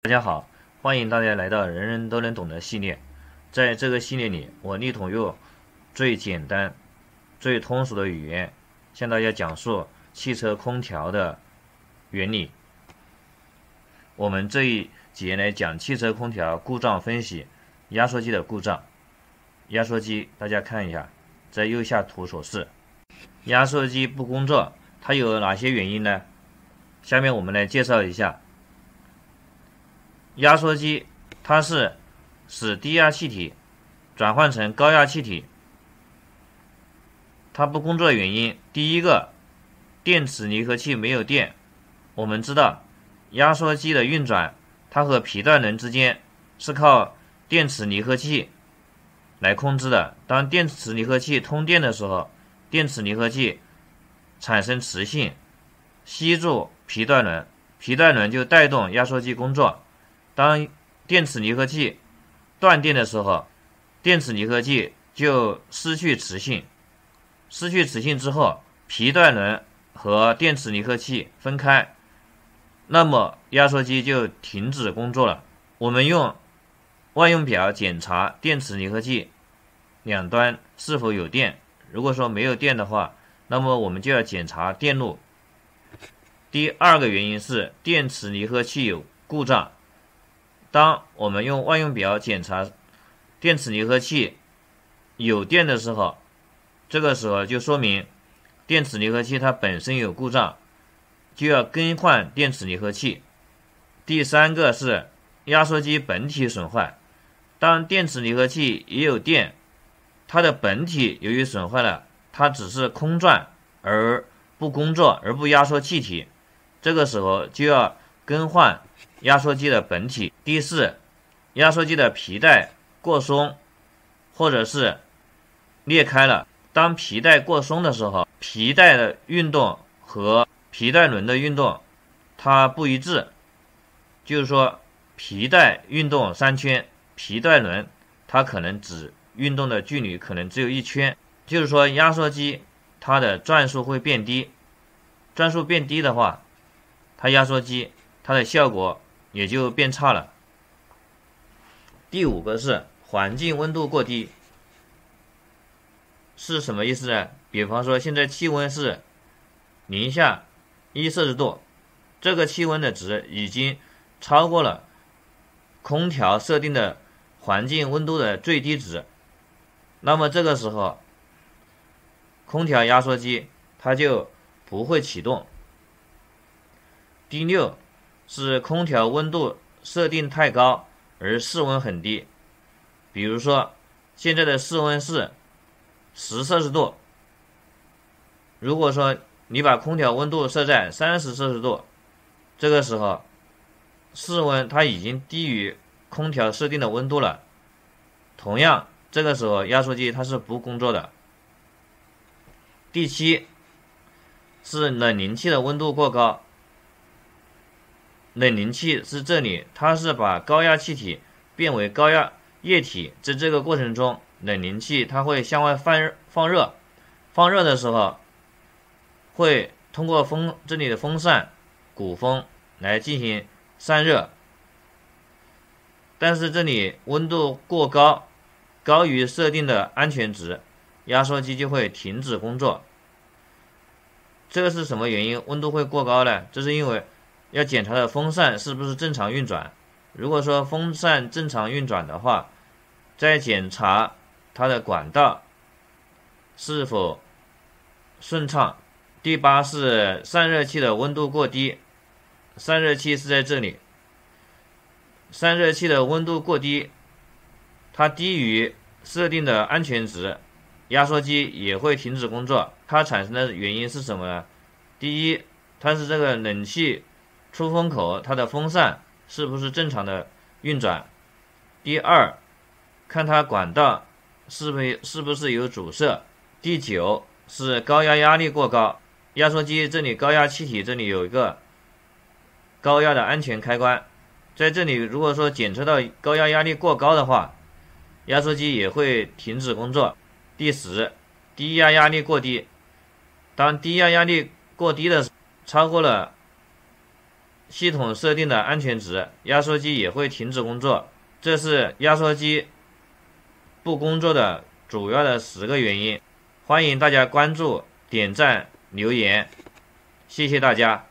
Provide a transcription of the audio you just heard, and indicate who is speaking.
Speaker 1: 大家好，欢迎大家来到人人都能懂的系列。在这个系列里，我力图用最简单、最通俗的语言向大家讲述汽车空调的原理。我们这一节来讲汽车空调故障分析，压缩机的故障。压缩机大家看一下，在右下图所示。压缩机不工作，它有哪些原因呢？下面我们来介绍一下。压缩机它是使低压气体转换成高压气体，它不工作的原因，第一个，电池离合器没有电。我们知道压缩机的运转，它和皮带轮之间是靠电池离合器来控制的。当电池离合器通电的时候，电池离合器产生磁性，吸住皮带轮，皮带轮就带动压缩机工作。当电池离合器断电的时候，电池离合器就失去磁性，失去磁性之后，皮带轮和电池离合器分开，那么压缩机就停止工作了。我们用万用表检查电池离合器两端是否有电，如果说没有电的话，那么我们就要检查电路。第二个原因是电池离合器有故障。当我们用万用表检查电池离合器有电的时候，这个时候就说明电池离合器它本身有故障，就要更换电池离合器。第三个是压缩机本体损坏。当电池离合器也有电，它的本体由于损坏了，它只是空转而不工作，而不压缩气体，这个时候就要更换压缩机的本体。第四，压缩机的皮带过松或者是裂开了。当皮带过松的时候，皮带的运动和皮带轮的运动它不一致，就是说皮带运动3圈，皮带轮它可能只运动的距离可能只有1圈，就是说压缩机它的转速会变低，转速变低的话，它压缩机它的效果也就变差了。第五个是环境温度过低。是什么意思呢？比方说现在气温是零下1摄氏度，这个气温的值已经超过了空调设定的环境温度的最低值，那么这个时候空调压缩机它就不会启动。第六是空调温度设定太高而室温很低，比如说现在的室温是10摄氏度，如果说你把空调温度设在30摄氏度，这个时候室温它已经低于空调设定的温度了，同样这个时候压缩机它是不工作的。第七是冷凝器的温度过高。冷凝器是这里它是把高压气体变为高压液体，在这个过程中冷凝器它会向外放热，放热的时候会通过这里的风扇鼓风来进行散热，但是这里温度过高，高于设定的安全值，压缩机就会停止工作。这个是什么原因温度会过高呢？这是因为要检查的风扇是不是正常运转。如果说风扇正常运转的话，再检查它的管道是否顺畅。第八是散热器的温度过低。散热器是在这里，散热器的温度过低，它低于设定的安全值，压缩机也会停止工作。它产生的原因是什么呢？第一，它是这个冷气出风口它的风扇是不是正常的运转。第二，看它管道是不是有阻塞。第九是高压压力过高。压缩机这里高压气体这里有一个高压的安全开关，在这里如果说检测到高压压力过高的话，压缩机也会停止工作。第十，低压压力过低。当低压压力过低的超过了系统设定的安全值，压缩机也会停止工作。这是压缩机不工作的主要的10个原因。欢迎大家关注、点赞、留言，谢谢大家。